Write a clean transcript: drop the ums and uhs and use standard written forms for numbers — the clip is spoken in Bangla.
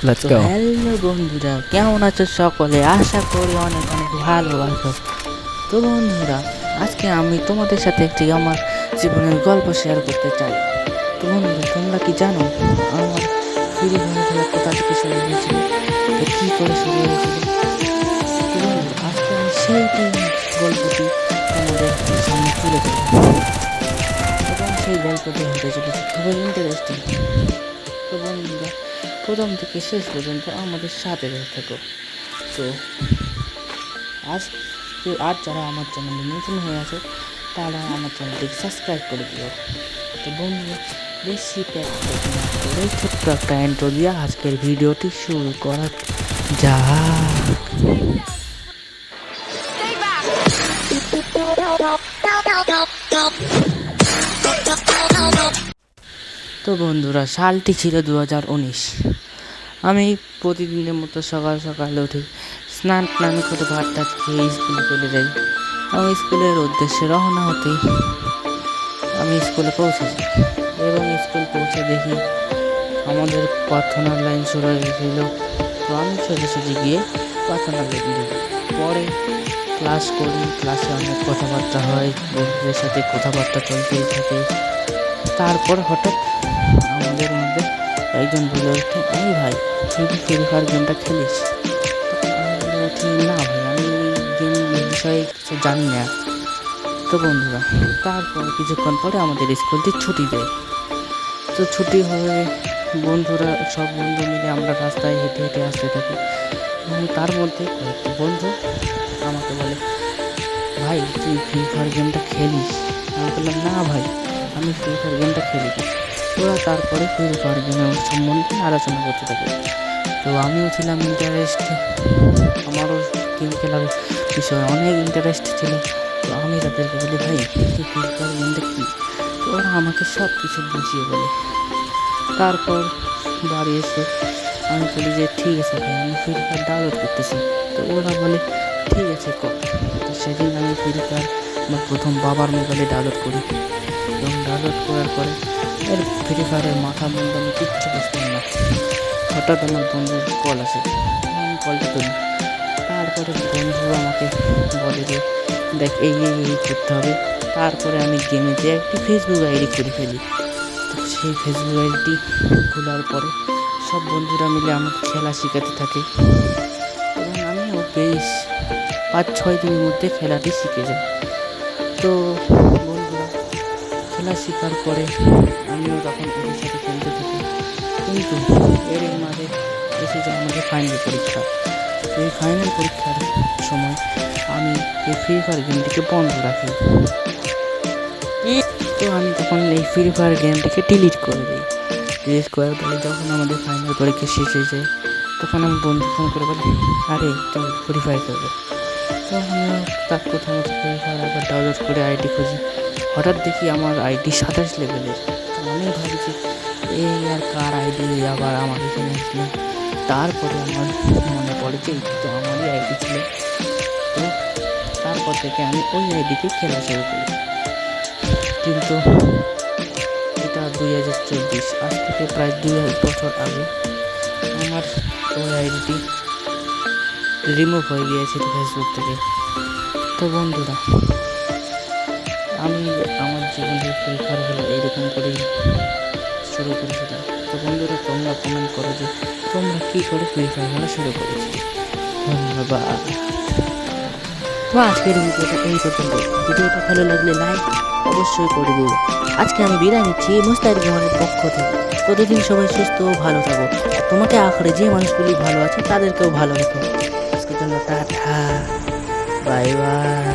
Let's তো go. হ্যালো বন্ধুরা, কেমন আছো সকলে? আশা করি অনেক অনেক ভালো আছো। তো বন্ধুরা, আজকে আমি তোমাদের সাথে একটি আমার জীবনের গল্প শেয়ার করতে চাই। তো বন্ধুরা, তোমরা কি জানো আমার ফ্রি ফায়ার খেলা কোথা থেকে শুরু হয়েছিল, তো কী করে শুরু হয়েছিল? তো বন্ধুরা, আজকে আমি সেইটি গল্পটি তোমাদের সামনে তুলে ধরব এবং সেই গল্পটি হতে চলেছে খুবই ইন্টারেস্টিং। তো বন্ধুরা, প্রথম থেকে শেষ পর্যন্ত আমাদের সাথে থেকো। তো আজ যারা আমার চ্যানেলে নতুন হয়ে আছে তারা আমার চ্যানেলটিকে সাবস্ক্রাইব করে দিও। তো বন্ধুরা, বেশি প্যাক করে ছোট্ট একটা ইন্ট্রো দিয়ে আজকের ভিডিওটি শুরু করা যাক। তো বন্ধুরা, সালটি ছিল 2019। আমি প্রতিদিনের মতো সকাল সকালে উঠে স্নান করে ভাত টাত খেয়ে স্কুলে চলে যাই এবং স্কুলের উদ্দেশ্যে রওনা হতেই আমি স্কুলে পৌঁছেছি এবং স্কুল পৌঁছে দেখি আমাদের প্রার্থনার লাইন শুরু হয়ে গেছিল। তো আমি সোজাসুজি গিয়ে প্রার্থনার লাইন দিই। পরে ক্লাস করি, ক্লাসে অনেক কথাবার্তা হয়, বন্ধুদের সাথে কথাবার্তা চলতেই থাকে। তারপর হঠাৎ আমাদের মধ্যে একজন বলে ওঠে, এই ভাই, তুই কি ফ্রি ফায়ার গেমটা খেলিস? তখন আমি বলে উঠি, না ভাই, আমি গেম বিষয়ে কিছু জানি না। তো বন্ধুরা, তারপর কিছুক্ষণ পরে আমাদের স্কুলটি ছুটি দেয়। তো ছুটি হয়ে সব বন্ধু মিলে আমরা রাস্তায় হেঁটে হেঁটে আসতে থাকি এবং তার মধ্যে কয়েকটি বন্ধু আমাকে বলে, ভাই, তুই ফ্রি ফায়ার গেমটা খেলিস? আমি বললাম, না ভাই, আমি ফ্রি ফায়ার গেমটা খেলি। ওরা তারপরে ফ্রি ফায়ার গেমের সম্বন্ধে আলোচনা করতে থাকে। তো আমিও ছিলাম ইন্টারেস্ট, আমারও গেম খেলার বিষয়ে অনেক ইন্টারেস্ট ছিল। তো আমি তাদেরকে বলি, ভাই, ফ্রি ফায়ার গেমটা কী? তো ওরা আমাকে সব কিছু বুঝিয়ে বলে। তারপর বাড়ি এসে আমি বলি যে, ঠিক আছে ভাই, আমি ফ্রি ফায়ার ডাউনলোড করতেছি। তো ওরা বলে, ঠিক আছে কর। তো সেদিন আমি ফ্রি ফায়ার আমার প্রথম বাবার মোবাইলে ডাউনলোড করি এবং ডাউনলোড করার পরে ফ্রি ফায়ারের মাথা মুন্ড আমি কিচ্ছু বুঝতাম না। হঠাৎ আমার বন্ধুর কল আসে, আমি কলটা তুলি। তারপরে বন্ধু আমাকে বলে যে, দেখ, এই করতে হবে। তারপরে আমি গেমে যে একটি ফেসবুক আইডি করে ফেলি। তো সেই ফেসবুক আইডিটি খোলার পরে সব বন্ধুরা মিলে আমাকে খেলা শেখাতে থাকে এবং আমিও বেশ 5-6 দিনের মধ্যে খেলাটি শিখে যাই। তো বন্ধুরা, খেলা শেখার পরে আমিও তখন ওদের সাথে খেলতে থাকি। কিন্তু এর মাঝে এসে যায় আমাদের ফাইনাল পরীক্ষা। এই ফাইনাল পরীক্ষার সময় আমি এই ফ্রি ফায়ার গেমটিকে বন্ধ রাখি। তো আমি তখন এই ফ্রি ফায়ার গেমটিকে ডিলিট করে দিই। ডিলিট করার পরে যখন আমাদের ফাইনাল পরীক্ষা শেষ হয়ে যায়, তখন আমি বন্ধু ফোন করে বলি, আরে চল ফ্রি ফায়ার খেলবে। তো আমিও তার কথা মতো ফ্রি ফায়ার আবার ডাউনলোড করে আইডি খুঁজি। হঠাৎ দেখি আমার আইডি 27 লেভেলের। তো আমি ভাবছি, এই আর কার আইডি আবার আমার এখানে আসলো? তারপরে আমার মনে পড়ে যে এটি তো আমারই আইডি ছিল। তো তারপর থেকে আমি ওই আইডিতে খেলা শুরু করি। কিন্তু এটা 2024, আজ থেকে প্রায় 2 বছর আগে আমার ওই আইডিটি রিমুভ হয়ে গিয়েছিল ফেসবুক থেকে। তো বন্ধুরা, আমি আমার জীবনে ফ্রি ফায়ার খেলা এইরকম করেই শুরু করেছিলাম। তো বন্ধুরা, তোমরা কমেন্ট করো যে তোমরা কী করে ফ্রি ফায়ার খেলা শুরু করেছিলে। ধন্যবাদ। তো আজকের ভিডিওটা এই পর্যন্ত। ভিডিওটা ভালো লাগলে লাইক অবশ্যই করে দিও। আজকে আমি বিদায় নিচ্ছি মুস্তাহিদ গেমারের পক্ষ থেকে। প্রতিদিন সবাই সুস্থ ও ভালো থাকো। আর তোমাকে আখড়ে যে মানুষগুলি ভালো আছে তাদেরকেও ভালো রেখো। আজকের জন্য টাটা, বাই বাই।